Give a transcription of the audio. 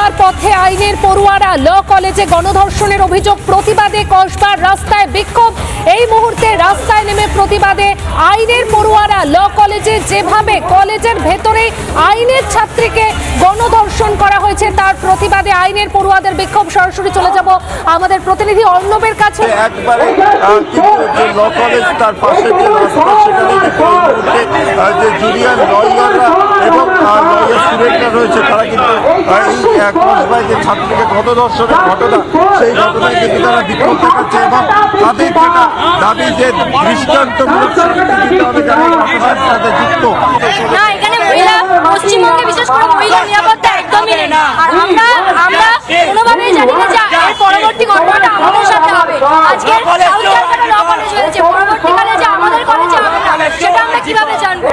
চলার পথে আইনের পড়ুয়ারা ল কলেজে গণধর্ষণের অভিযোগ প্রতিবাদে কসবার রাস্তায় বিক্ষোভ। এই মুহূর্তে রাস্তায় নেমে প্রতিবাদে আইনের পড়ুয়ারা ল কলেজে যেভাবে কলেজের ভেতরে আইনের ছাত্রীকে গণধর্ষণ করা হয়েছে তার প্রতিবাদে আইনের পড়ুয়াদের বিক্ষোভ। সরাসরি চলে যাব আমাদের প্রতিনিধি অর্ণবের কাছে। একবারে ল কলেজ তার পাশে যে রাস্তা সেখানে যে জুনিয়র লয়াররা এবং লয়ার স্টুডেন্টরা রয়েছে তারা কিন্তু এই কসবায় যে ছাত্রীকে গণধর্ষণের ঘটনা সেই ঘটনায় কিন্তু তারা বিক্ষোভ দেখাচ্ছে এবং তাদের যেটা দাবি যে দৃষ্টান্তমূলক শাস্তি দিতে হবে যারা এই ঘটনার সাথে যুক্ত। না, এখানে মহিলা পশ্চিমবঙ্গে বিশেষ করে মহিলা নিরাপত্তা একদমই নেই। আর আমরা কোনোভাবেই জানি না যে এর পরবর্তী ঘটনাটা আমাদের সাথে হবে। আজকে সাউথ ক্যালকাটা ল কলেজ হয়েছে, পরবর্তীকালে যে আমাদের কলেজে হবে না সেটা আমরা কিভাবে জানবো?